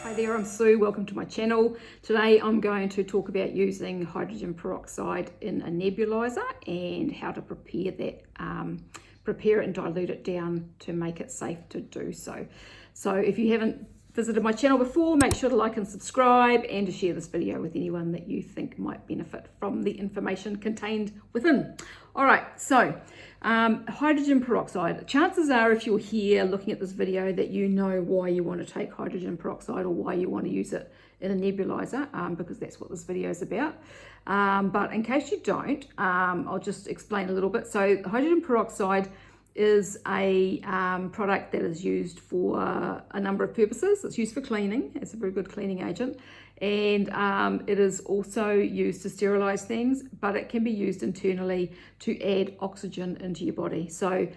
Hi there, I'm Sue. Welcome to my channel. Today I'm going to talk about using hydrogen peroxide in a nebulizer and how to prepare that, prepare it and dilute it down to make it safe to do so. So if you haven't visited my channel before, make sure to like and subscribe and to share this video with anyone that you think might benefit from the information contained within. All right, so hydrogen peroxide. Chances are if you're here looking at this video that you know why you want to take hydrogen peroxide or why you want to use it in a nebulizer, because that's what this video is about. But in case you don't, I'll just explain a little bit. So hydrogen peroxide is a product that is used for a number of purposes. It's used for cleaning. It's a very good cleaning agent. And it is also used to sterilize things, but it can be used internally to add oxygen into your body. So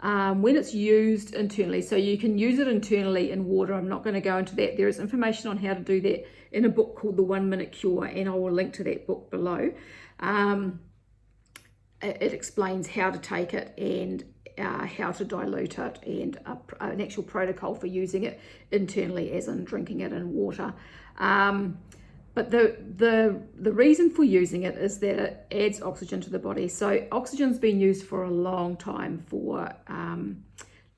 when it's used internally, so you can use it internally in water. I'm not going to go into that. There is information on how to do that in a book called The 1 Minute Cure, and I will link to that book below. It explains how to take it and how to dilute it, and an actual protocol for using it internally, as in drinking it in water. But the reason for using it is that it adds oxygen to the body. So oxygen's been used for a long time for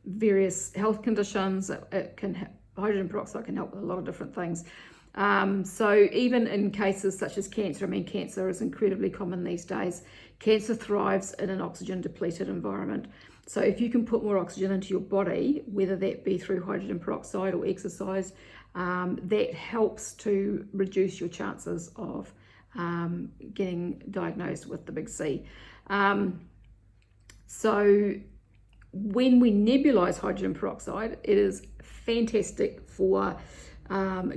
various health conditions. Hydrogen peroxide can help with a lot of different things. So even in cases such as cancer, I mean, cancer is incredibly common these days. Cancer thrives in an oxygen depleted environment. So if you can put more oxygen into your body, whether that be through hydrogen peroxide or exercise, that helps to reduce your chances of getting diagnosed with the big C. So when we nebulize hydrogen peroxide, it is fantastic for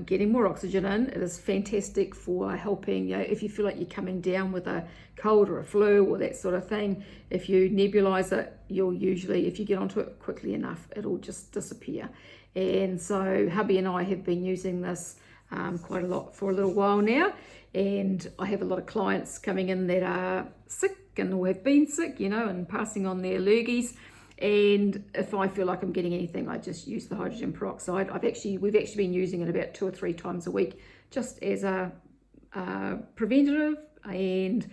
getting more oxygen in. It is fantastic for helping, you know, if you feel like you're coming down with a cold or a flu or that sort of thing. If you nebulize it, you'll usually, if you get onto it quickly enough, it'll just disappear. And so hubby and I have been using this quite a lot for a little while now, and I have a lot of clients coming in that are sick and or have been sick, you know, and passing on their allergies. And if I feel like I'm getting anything, I just use the hydrogen peroxide. We've actually been using it about 2 or 3 times a week, just as a preventative, and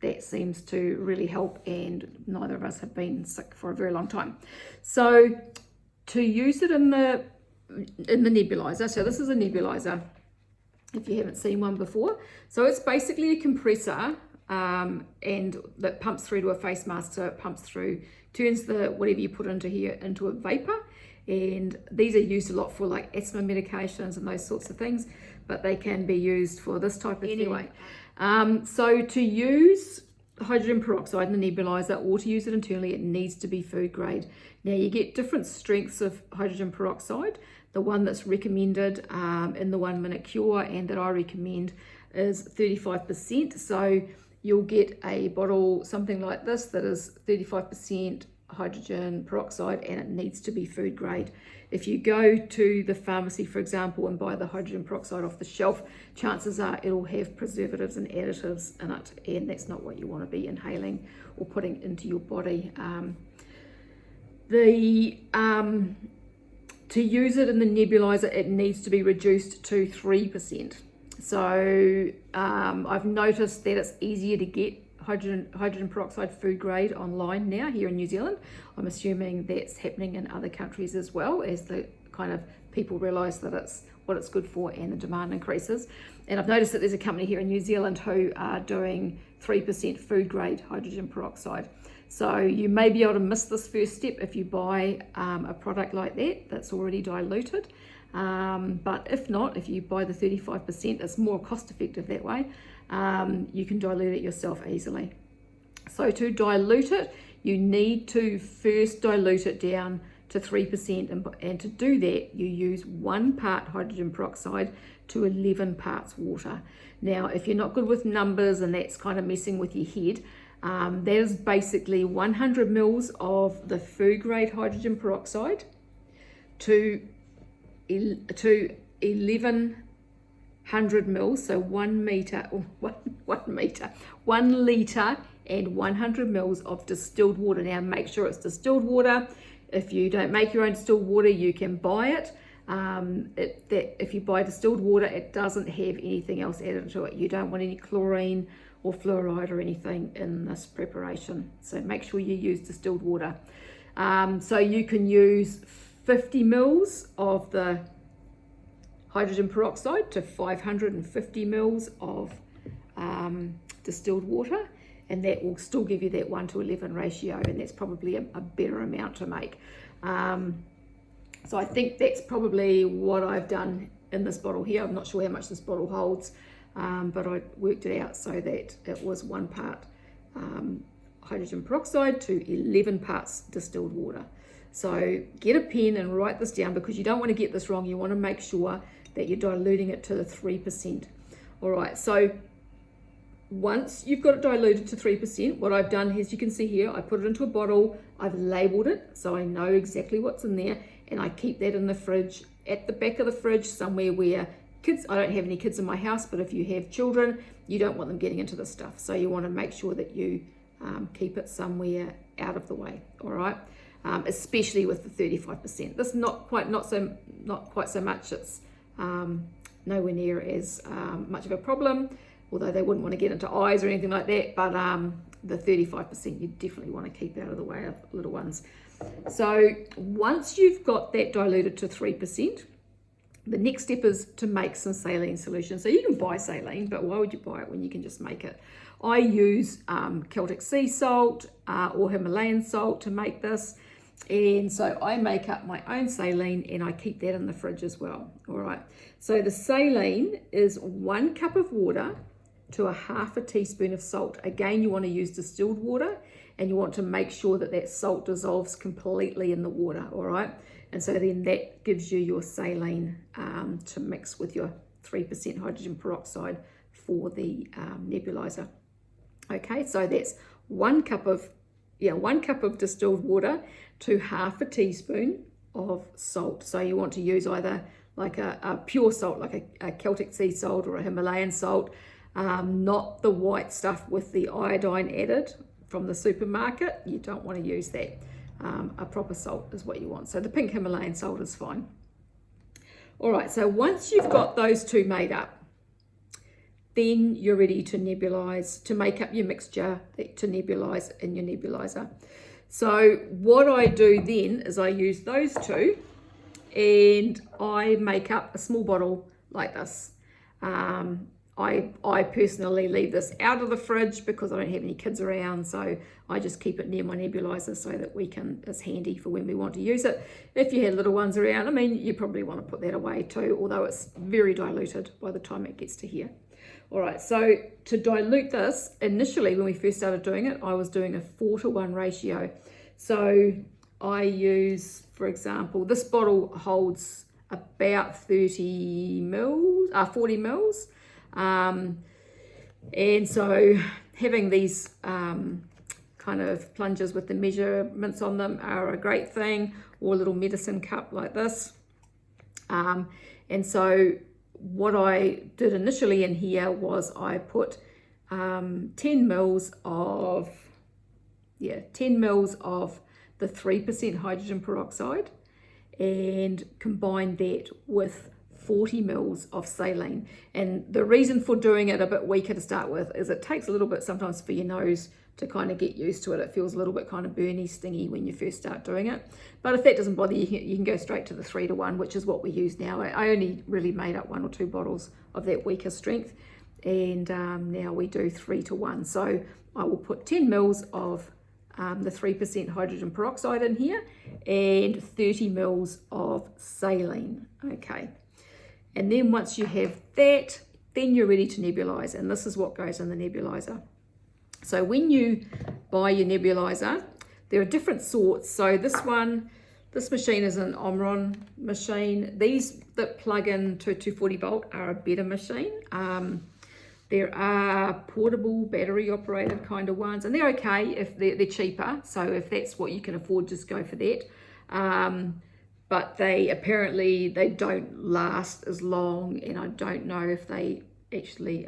that seems to really help. And neither of us have been sick for a very long time. So to use it in the nebulizer, so this is a nebulizer, if you haven't seen one before. So it's basically a compressor, and that pumps through to a face mask. So it pumps through, turns the whatever you put into here into a vapor, and these are used a lot for like asthma medications and those sorts of things, but they can be used for this type of thing anyway. So to use hydrogen peroxide in the nebulizer, or to use it internally, it needs to be food grade. Now you get different strengths of hydrogen peroxide. The one that's recommended in the 1 Minute Cure and that I recommend is 35%. So you'll get a bottle, something like this, that is 35% hydrogen peroxide, and it needs to be food grade. If you go to the pharmacy, for example, and buy the hydrogen peroxide off the shelf, chances are it'll have preservatives and additives in it, and that's not what you want to be inhaling or putting into your body. To use it in the nebulizer, it needs to be reduced to 3%. So I've noticed that it's easier to get hydrogen peroxide food grade online now here in New Zealand. I'm assuming that's happening in other countries as well, as the kind of people realise that it's what it's good for and the demand increases. And I've noticed that there's a company here in New Zealand who are doing 3% food grade hydrogen peroxide. So you may be able to miss this first step if you buy a product like that that's already diluted. But if not, if you buy the 35%, it's more cost effective that way. You can dilute it yourself easily. So to dilute it, you need to first dilute it down to 3%, and to do that you use 1 part hydrogen peroxide to 11 parts water. Now if you're not good with numbers and that's kind of messing with your head, that is basically 100 mils of the food grade hydrogen peroxide to 1100 mils, so 1 litre and 100 mils of distilled water. Now make sure it's distilled water. If you don't make your own distilled water, you can buy it. that if you buy distilled water, it doesn't have anything else added to it. You don't want any chlorine or fluoride or anything in this preparation. So make sure you use distilled water. So you can use 50 mils of the hydrogen peroxide to 550 mils of distilled water, and that will still give you that 1:11 ratio, and that's probably a better amount to make. So I think that's probably what I've done in this bottle here. I'm not sure how much this bottle holds, but I worked it out so that it was 1 part hydrogen peroxide to 11 parts distilled water. So get a pen and write this down, because you don't want to get this wrong. You want to make sure that you're diluting it to the 3%. All right, so once you've got it diluted to 3%, what I've done, as you can see here, I put it into a bottle, I've labeled it so I know exactly what's in there, and I keep that in the fridge, at the back of the fridge, somewhere where kids, I don't have any kids in my house, but if you have children, you don't want them getting into this stuff. So you want to make sure that you keep it somewhere out of the way, all right? Especially with the 35%. This not quite so much. It's nowhere near as much of a problem, although they wouldn't want to get into eyes or anything like that. But the 35% you definitely want to keep out of the way of little ones. So once you've got that diluted to 3%, the next step is to make some saline solution. So you can buy saline, but why would you buy it when you can just make it? I use Celtic sea salt or Himalayan salt to make this. And so I make up my own saline, and I keep that in the fridge as well. All right. So the saline is 1 cup of water to a 1/2 teaspoon of salt. Again, you want to use distilled water, and you want to make sure that that salt dissolves completely in the water. All right. And so then that gives you your saline to mix with your 3% hydrogen peroxide for the nebulizer. Okay, so that's 1 cup of distilled water to 1/2 teaspoon of salt. So you want to use either like a pure salt, like a Celtic sea salt or a Himalayan salt, not the white stuff with the iodine added from the supermarket. You don't want to use that. A proper salt is what you want. So the pink Himalayan salt is fine. All right, so once you've got those two made up, then you're ready to nebulize, to make up your mixture to nebulize in your nebulizer. So what I do then is I use those two, and I make up a small bottle like this. I personally leave this out of the fridge because I don't have any kids around, so I just keep it near my nebulizer so that it's handy for when we want to use it. If you had little ones around, I mean, you probably want to put that away too, although it's very diluted by the time it gets to here. All right, so to dilute this, initially when we first started doing it, I was doing a 4:1 ratio. So I use, for example, this bottle holds about 40 mils. And so having these kind of plungers with the measurements on them are a great thing, or a little medicine cup like this. And so what I did initially in here was I put 10 mils of the 3% hydrogen peroxide, and combined that with 40 mils of saline. And the reason for doing it a bit weaker to start with is it takes a little bit sometimes for your nose to kind of get used to it. It feels a little bit kind of burny, stingy when you first start doing it. But if that doesn't bother you, you can go straight to the 3:1, which is what we use now. I only really made up 1 or 2 bottles of that weaker strength, and now we do 3:1. So I will put 10 mils of the 3% hydrogen peroxide in here, and 30 mils of saline. Okay. And then once you have that, then you're ready to nebulize, and this is what goes in the nebulizer. So when you buy your nebulizer, there are different sorts. So this machine is an Omron machine. These that plug into 240 volt are a better machine. There are portable battery operated kind of ones, and they're okay if they're cheaper. So if that's what you can afford, just go for that. But they don't last as long, and I don't know if they actually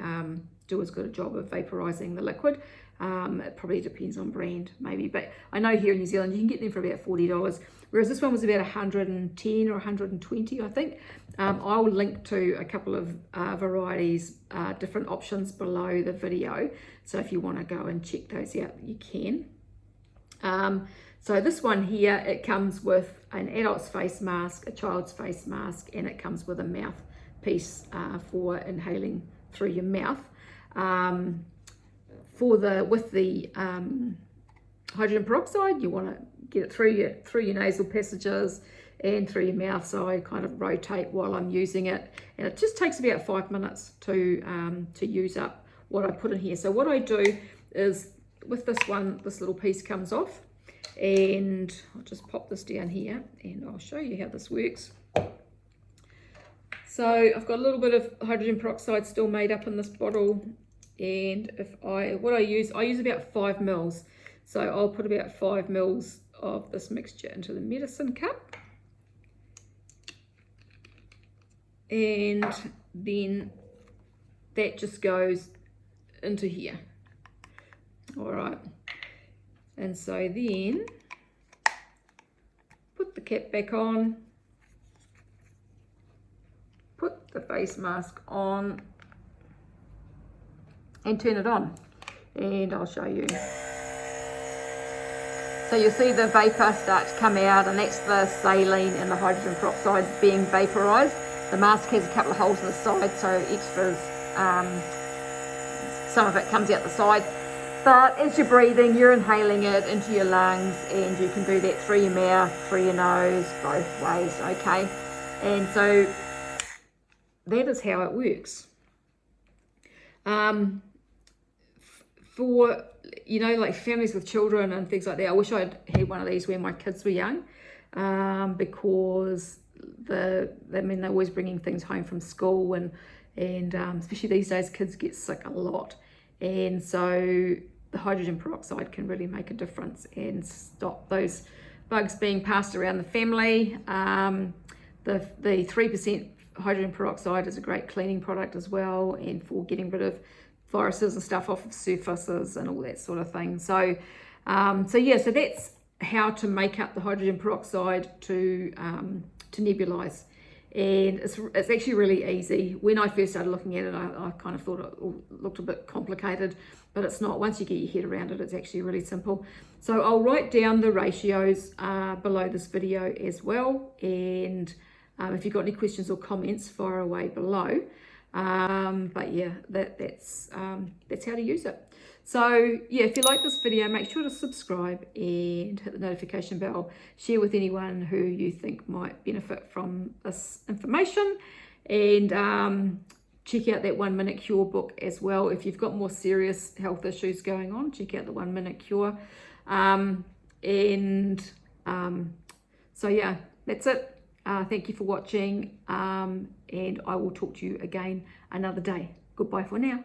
do as good a job of vaporizing the liquid. It probably depends on brand maybe, but I know here in New Zealand you can get them for about $40, whereas this one was about 110 or 120, I think. I'll link to a couple of varieties, different options below the video, so if you want to go and check those out, you can. So this one here, it comes with an adult's face mask, a child's face mask, and it comes with a mouthpiece for inhaling through your mouth. With the hydrogen peroxide, you want to get it through your nasal passages and through your mouth, so I kind of rotate while I'm using it, and it just takes about 5 minutes to use up what I put in here. So what I do is, with this one, this little piece comes off, and I'll just pop this down here and I'll show you how this works. So I've got a little bit of hydrogen peroxide still made up in this bottle, and I use about 5 mils. So I'll put about 5 mils of this mixture into the medicine cup, and then that just goes into here. All right, and so then put the cap back on, put the face mask on, and turn it on, and I'll show you. So you'll see the vapor start to come out, and that's the saline and the hydrogen peroxide being vaporized. The mask has a couple of holes in the side, so extras, some of it comes out the side. But as you're breathing, you're inhaling it into your lungs, and you can do that through your mouth, through your nose, both ways, okay? And so that is how it works. For, you know, like families with children and things like that, I wish I'd had one of these when my kids were young, because they're always bringing things home from school, and especially these days, kids get sick a lot, and so the hydrogen peroxide can really make a difference and stop those bugs being passed around the family. The 3% hydrogen peroxide is a great cleaning product as well, and for getting rid of viruses and stuff off of surfaces and all that sort of thing. So so that's how to make up the hydrogen peroxide to nebulize, and it's actually really easy. When I first started looking at it, I kind of thought it looked a bit complicated, but it's not. Once you get your head around it, it's actually really simple. So I'll write down the ratios below this video as well, and if you've got any questions or comments, fire away below. But yeah, that's how to use it. So yeah, if you like this video, make sure to subscribe and hit the notification bell. Share with anyone who you think might benefit from this information, and check out that 1 Minute Cure book as well. If you've got more serious health issues going on, check out the 1 Minute Cure. So yeah, that's it. Thank you for watching, and I will talk to you again another day. Goodbye for now.